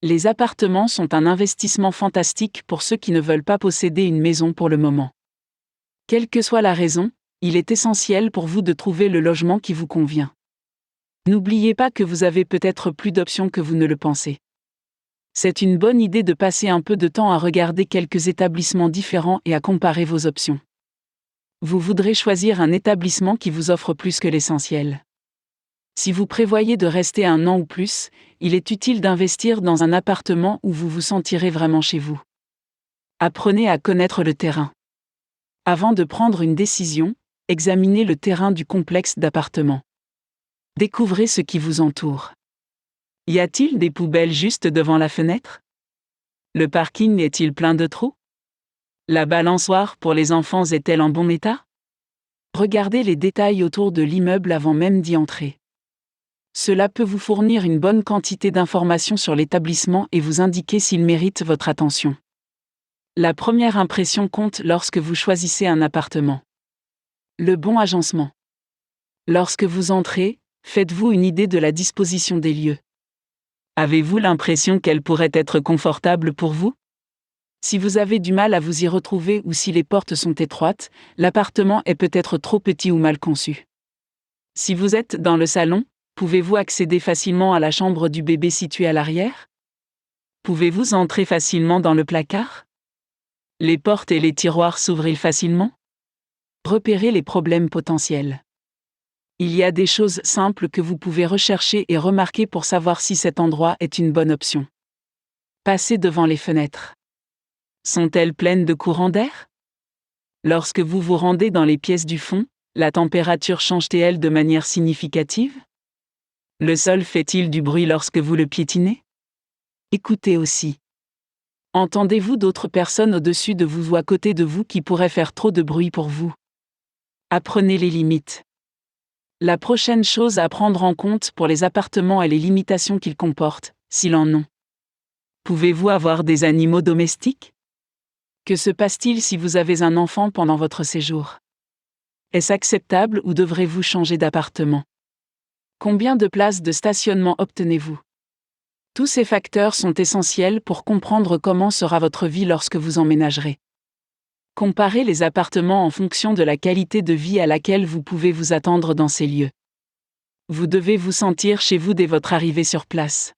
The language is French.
Les appartements sont un investissement fantastique pour ceux qui ne veulent pas posséder une maison pour le moment. Quelle que soit la raison, il est essentiel pour vous de trouver le logement qui vous convient. N'oubliez pas que vous avez peut-être plus d'options que vous ne le pensez. C'est une bonne idée de passer un peu de temps à regarder quelques établissements différents et à comparer vos options. Vous voudrez choisir un établissement qui vous offre plus que l'essentiel. Si vous prévoyez de rester 1 an ou plus, il est utile d'investir dans un appartement où vous vous sentirez vraiment chez vous. Apprenez à connaître le terrain. Avant de prendre une décision, examinez le terrain du complexe d'appartements. Découvrez ce qui vous entoure. Y a-t-il des poubelles juste devant la fenêtre? Le parking est-il plein de trous? La balançoire pour les enfants est-elle en bon état? Regardez les détails autour de l'immeuble avant même d'y entrer. Cela peut vous fournir une bonne quantité d'informations sur l'établissement et vous indiquer s'il mérite votre attention. La première impression compte lorsque vous choisissez un appartement. Le bon agencement. Lorsque vous entrez, faites-vous une idée de la disposition des lieux. Avez-vous l'impression qu'elle pourrait être confortable pour vous? Si vous avez du mal à vous y retrouver ou si les portes sont étroites, l'appartement est peut-être trop petit ou mal conçu. Si vous êtes dans le salon, pouvez-vous accéder facilement à la chambre du bébé située à l'arrière? Pouvez-vous entrer facilement dans le placard? Les portes et les tiroirs s'ouvrent-ils facilement? Repérez les problèmes potentiels. Il y a des choses simples que vous pouvez rechercher et remarquer pour savoir si cet endroit est une bonne option. Passez devant les fenêtres. Sont-elles pleines de courants d'air? Lorsque vous vous rendez dans les pièces du fond, la température change-t-elle de manière significative? Le sol fait-il du bruit lorsque vous le piétinez? Écoutez aussi. Entendez-vous d'autres personnes au-dessus de vous ou à côté de vous qui pourraient faire trop de bruit pour vous? Apprenez les limites. La prochaine chose à prendre en compte pour les appartements est les limitations qu'ils comportent, s'ils en ont. Pouvez-vous avoir des animaux domestiques? Que se passe-t-il si vous avez un enfant pendant votre séjour? Est-ce acceptable ou devrez-vous changer d'appartement? Combien de places de stationnement obtenez-vous? Tous ces facteurs sont essentiels pour comprendre comment sera votre vie lorsque vous emménagerez. Comparez les appartements en fonction de la qualité de vie à laquelle vous pouvez vous attendre dans ces lieux. Vous devez vous sentir chez vous dès votre arrivée sur place.